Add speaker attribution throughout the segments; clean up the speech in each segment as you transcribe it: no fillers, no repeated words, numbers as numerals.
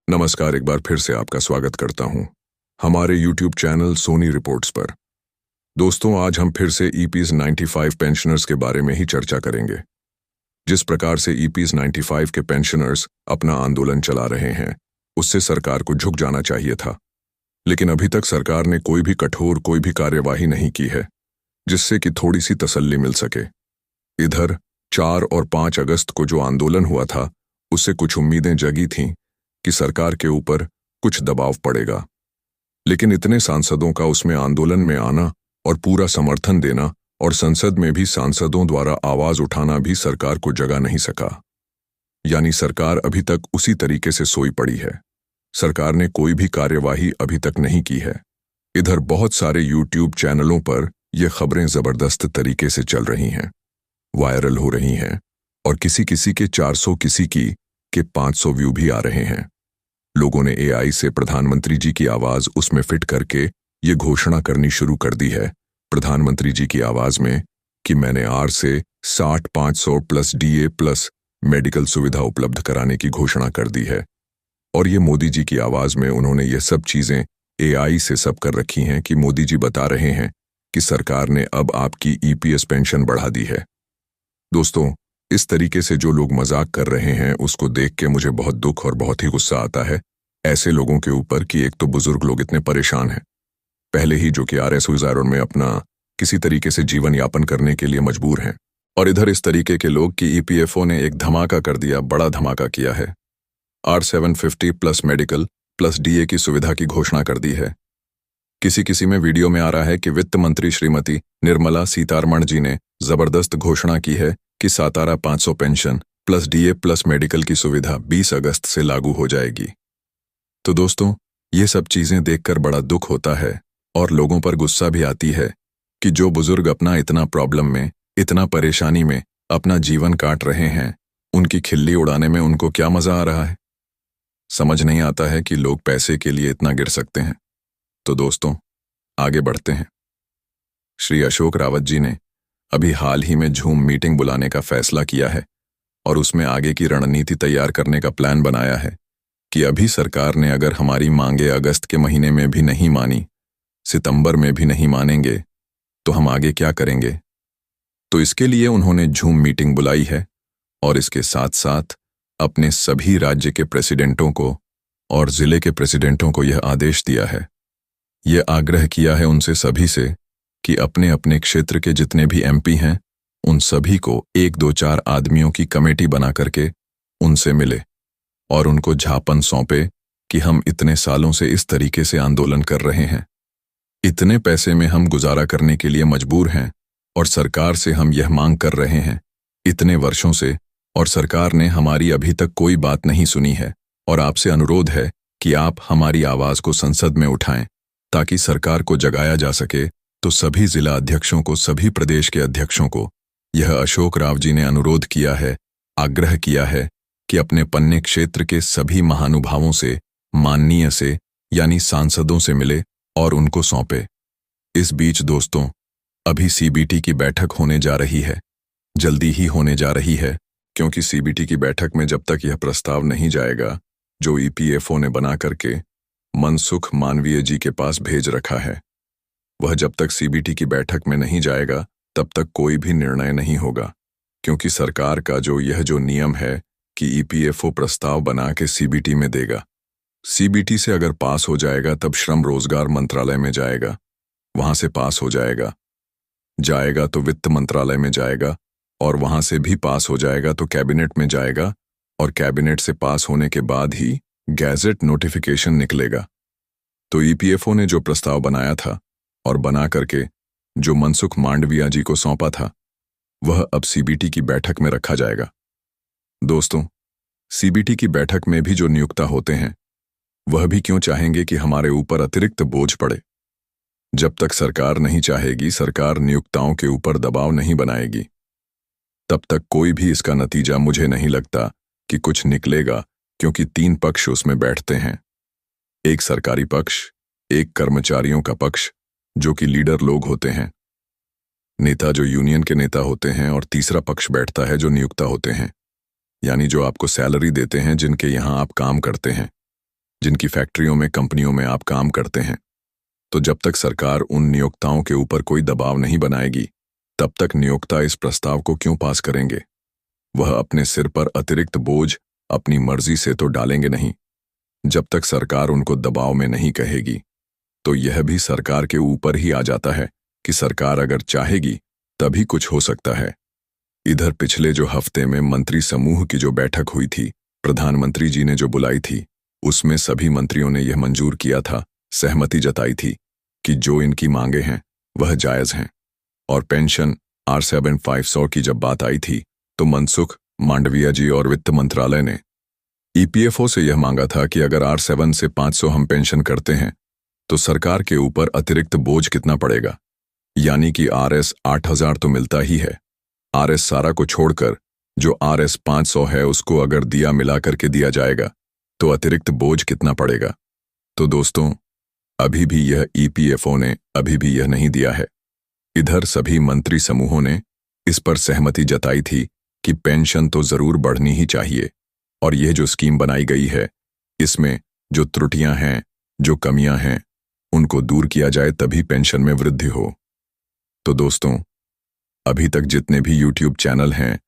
Speaker 1: नमस्कार, एक बार फिर से आपका स्वागत करता हूं हमारे YouTube चैनल सोनी रिपोर्ट्स पर। दोस्तों, आज हम फिर से ईपीएस 95 पेंशनर्स के बारे में ही चर्चा करेंगे। जिस प्रकार से ईपीएस 95 के पेंशनर्स अपना आंदोलन चला रहे हैं, उससे सरकार को झुक जाना चाहिए था। लेकिन अभी तक सरकार ने कोई भी कार्यवाही नहीं की है जिससे कि थोड़ी सी तसल्ली मिल सके। इधर 4 और 5 अगस्त को जो आंदोलन हुआ था, उससे कुछ उम्मीदें जगी थीं कि सरकार के ऊपर कुछ दबाव पड़ेगा। लेकिन इतने सांसदों का उसमें आंदोलन में आना और पूरा समर्थन देना और संसद में भी सांसदों द्वारा आवाज उठाना भी सरकार को जगा नहीं सका। यानी सरकार अभी तक उसी तरीके से सोई पड़ी है। सरकार ने कोई भी कार्यवाही अभी तक नहीं की है। इधर बहुत सारे YouTube चैनलों पर ये खबरें जबरदस्त तरीके से चल रही हैं, वायरल हो रही हैं और किसी किसी के 400, किसी की के 500 व्यू भी आ रहे हैं। लोगों ने AI से प्रधानमंत्री जी की आवाज उसमें फिट करके ये घोषणा करनी शुरू कर दी है, प्रधानमंत्री जी की आवाज में, कि मैंने R से 60, 500 प्लस DA प्लस मेडिकल सुविधा उपलब्ध कराने की घोषणा कर दी है। और ये मोदी जी की आवाज में उन्होंने ये सब चीजें AI से सब कर रखी हैं कि मोदी जी बता रहे हैं कि सरकार ने अब आपकी EPS पेंशन बढ़ा दी है। दोस्तों, इस तरीके से जो लोग मजाक कर रहे हैं उसको देख के मुझे बहुत दुख और बहुत ही गुस्सा आता है ऐसे लोगों के ऊपर कि एक तो बुजुर्ग लोग इतने परेशान हैं, पहले ही जो कि RS में अपना किसी तरीके से जीवन यापन करने के लिए मजबूर हैं, और इधर इस तरीके के लोग कि EPFO ने एक धमाका कर दिया, बड़ा धमाका किया है। R750 plus medical plus DA की सुविधा की घोषणा कर दी है। किसी में वीडियो में आ रहा है कि वित्त मंत्री श्रीमती निर्मला सीतारमण जी ने जबरदस्त घोषणा की है कि 500 pension plus DA plus medical की सुविधा 20 अगस्त से लागू हो जाएगी। तो दोस्तों, ये सब चीजें देखकर बड़ा दुख होता है और लोगों पर गुस्सा भी आती है कि जो बुजुर्ग अपना इतना प्रॉब्लम में, इतना परेशानी में अपना जीवन काट रहे हैं, उनकी खिल्ली उड़ाने में उनको क्या मजा आ रहा है। समझ नहीं आता है कि लोग पैसे के लिए इतना गिर सकते हैं। तो दोस्तों, आगे बढ़ते हैं। श्री अशोक रावत जी ने अभी हाल ही में झूम मीटिंग बुलाने का फैसला किया है और उसमें आगे की रणनीति तैयार करने का प्लान बनाया है कि अभी सरकार ने अगर हमारी मांगे अगस्त के महीने में भी नहीं मानी, सितंबर में भी नहीं मानेंगे, तो हम आगे क्या करेंगे। तो इसके लिए उन्होंने झूम मीटिंग बुलाई है और इसके साथ साथ अपने सभी राज्य के प्रेसिडेंटों को और जिले के प्रेसिडेंटों को यह आदेश दिया है, यह आग्रह किया है उनसे सभी से कि अपने अपने क्षेत्र के जितने भी MP हैं, उन सभी को 1, 2, 4 आदमियों की कमेटी बना करके उनसे मिले और उनको झापन सौंपे कि हम इतने सालों से इस तरीके से आंदोलन कर रहे हैं, इतने पैसे में हम गुजारा करने के लिए मजबूर हैं और सरकार से हम यह मांग कर रहे हैं इतने वर्षों से, और सरकार ने हमारी अभी तक कोई बात नहीं सुनी है, और आपसे अनुरोध है कि आप हमारी आवाज को संसद में उठाएं ताकि सरकार को जगाया जा सके। तो सभी जिला अध्यक्षों को, सभी प्रदेश के अध्यक्षों को यह अशोक राव जी ने अनुरोध किया है, आग्रह किया है कि अपने पन्ने क्षेत्र के सभी महानुभावों से, माननीय से यानी सांसदों से मिले और उनको सौंपे। इस बीच दोस्तों, अभी CBT की बैठक होने जा रही है, जल्दी ही होने जा रही है, क्योंकि CBT की बैठक में जब तक यह प्रस्ताव नहीं जाएगा जो EPFO ने बना करके मनसुख मांडविया जी के पास भेज रखा है, वह जब तक CBT की बैठक में नहीं जाएगा तब तक कोई भी निर्णय नहीं होगा। क्योंकि सरकार का जो नियम है कि EPFO प्रस्ताव बना के CBT में देगा, CBT से अगर पास हो जाएगा तब श्रम रोजगार मंत्रालय में जाएगा, वहां से पास हो जाएगा तो वित्त मंत्रालय में जाएगा, और वहां से भी पास हो जाएगा तो कैबिनेट में जाएगा, और कैबिनेट से पास होने के बाद ही गैजेट नोटिफिकेशन निकलेगा। तो EPFO ने जो प्रस्ताव बनाया था और बना करके जो मनसुख मांडविया जी को सौंपा था, वह अब CBT की बैठक में रखा जाएगा। दोस्तों, CBT की बैठक में भी जो नियुक्ता होते हैं, वह भी क्यों चाहेंगे कि हमारे ऊपर अतिरिक्त बोझ पड़े। जब तक सरकार नहीं चाहेगी, सरकार नियुक्ताओं के ऊपर दबाव नहीं बनाएगी, तब तक कोई भी इसका नतीजा मुझे नहीं लगता कि कुछ निकलेगा, क्योंकि 3 पक्ष उसमें बैठते हैं। एक सरकारी पक्ष, एक कर्मचारियों का पक्ष जो कि लीडर लोग होते हैं, नेता जो यूनियन के नेता होते हैं, और तीसरा पक्ष बैठता है जो नियुक्ता होते हैं, यानी जो आपको सैलरी देते हैं, जिनके यहाँ आप काम करते हैं। जिनकी फैक्ट्रियों में, कंपनियों में आप काम करते हैं। तो जब तक सरकार उन नियोक्ताओं के ऊपर कोई दबाव नहीं बनाएगी, तब तक नियोक्ता इस प्रस्ताव को क्यों पास करेंगे? वह अपने सिर पर अतिरिक्त बोझ अपनी मर्जी से तो डालेंगे नहीं। जब तक सरकार उनको दबाव में नहीं कहेगी, तो यह भी सरकार के ऊपर ही आ जाता है कि सरकार अगर चाहेगी तभी कुछ हो सकता है। इधर पिछले जो हफ्ते में मंत्री समूह की जो बैठक हुई थी, प्रधानमंत्री जी ने जो बुलाई थी, उसमें सभी मंत्रियों ने यह मंजूर किया था, सहमति जताई थी कि जो इनकी मांगे हैं वह जायज हैं। और पेंशन R7 की जब बात आई थी, तो मनसुख मांडविया जी और वित्त मंत्रालय ने EPFO से यह मांगा था कि अगर R7 से 500 हम पेंशन करते हैं तो सरकार के ऊपर अतिरिक्त बोझ कितना पड़ेगा, यानी कि RS 8000 तो मिलता ही है। RS सारा को छोड़कर जो RS 500 है उसको अगर दिया मिला करके दिया जाएगा तो अतिरिक्त बोझ कितना पड़ेगा। तो दोस्तों, अभी भी यह EPFO ने अभी भी यह नहीं दिया है। इधर सभी मंत्री समूहों ने इस पर सहमति जताई थी कि पेंशन तो जरूर बढ़नी ही चाहिए, और यह जो स्कीम बनाई गई है इसमें जो त्रुटियां हैं, जो कमियां हैं, उनको दूर किया जाए तभी पेंशन में वृद्धि हो। तो दोस्तों, अभी तक जितने भी YouTube चैनल हैं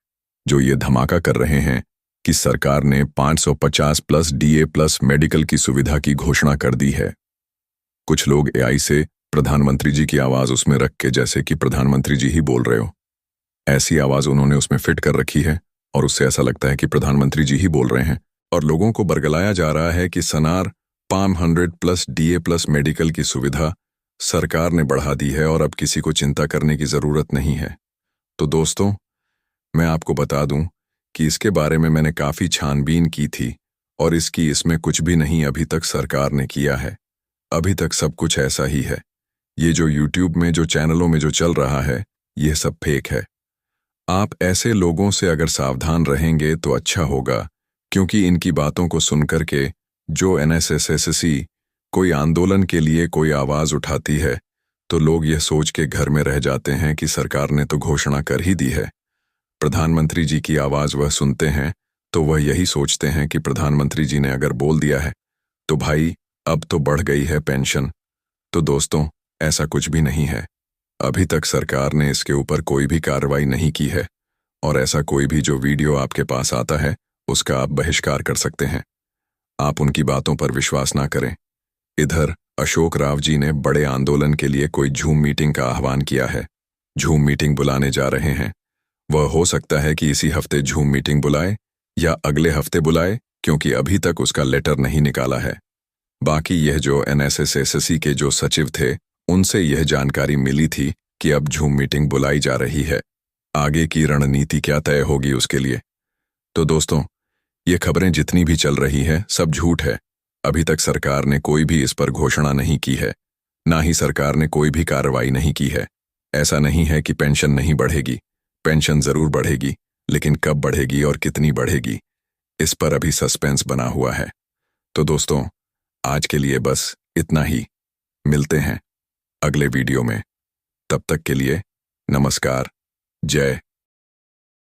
Speaker 1: जो ये धमाका कर रहे हैं कि सरकार ने 550 प्लस DA प्लस मेडिकल की सुविधा की घोषणा कर दी है, कुछ लोग AI से प्रधानमंत्री जी की आवाज उसमें रख के, जैसे कि प्रधानमंत्री जी ही बोल रहे हो, ऐसी आवाज उन्होंने उसमें फिट कर रखी है और उससे ऐसा लगता है कि प्रधानमंत्री जी ही बोल रहे हैं, और लोगों को बरगलाया जा रहा है कि Sanawar 500 plus DA plus medical की सुविधा सरकार ने बढ़ा दी है और अब किसी को चिंता करने की जरूरत नहीं है। तो दोस्तों, मैं आपको बता दूं कि इसके बारे में मैंने काफी छानबीन की थी और इसमें कुछ भी नहीं अभी तक सरकार ने किया है। अभी तक सब कुछ ऐसा ही है। ये जो YouTube में, जो चैनलों में जो चल रहा है, यह सब फेक है। आप ऐसे लोगों से अगर सावधान रहेंगे तो अच्छा होगा, क्योंकि इनकी बातों को सुनकर के जो NSSSC कोई आंदोलन के लिए कोई आवाज उठाती है, तो लोग यह सोच के घर में रह जाते हैं कि सरकार ने तो घोषणा कर ही दी है। प्रधानमंत्री जी की आवाज वह सुनते हैं तो वह यही सोचते हैं कि प्रधानमंत्री जी ने अगर बोल दिया है तो भाई अब तो बढ़ गई है पेंशन। तो दोस्तों, ऐसा कुछ भी नहीं है। अभी तक सरकार ने इसके ऊपर कोई भी कार्रवाई नहीं की है, और ऐसा कोई भी जो वीडियो आपके पास आता है उसका आप बहिष्कार कर सकते हैं। आप उनकी बातों पर विश्वास ना करें। इधर अशोक राव जी ने बड़े आंदोलन के लिए कोई झूम मीटिंग का आह्वान किया है, झूम मीटिंग बुलाने जा रहे हैं। वह हो सकता है कि इसी हफ्ते झूम मीटिंग बुलाए या अगले हफ्ते बुलाए, क्योंकि अभी तक उसका लेटर नहीं निकाला है। बाकी यह जो NSSSC के जो सचिव थे, उनसे यह जानकारी मिली थी कि अब झूम मीटिंग बुलाई जा रही है। आगे की रणनीति क्या तय होगी उसके लिए। तो दोस्तों, ये खबरें जितनी भी चल रही है सब झूठ है। अभी तक सरकार ने कोई भी इस पर घोषणा नहीं की है, ना ही सरकार ने कोई भी कार्रवाई नहीं की है। ऐसा नहीं है कि पेंशन नहीं बढ़ेगी, पेंशन जरूर बढ़ेगी, लेकिन कब बढ़ेगी और कितनी बढ़ेगी, इस पर अभी सस्पेंस बना हुआ है। तो दोस्तों, आज के लिए बस इतना ही। मिलते हैं अगले वीडियो में। तब तक के लिए नमस्कार, जय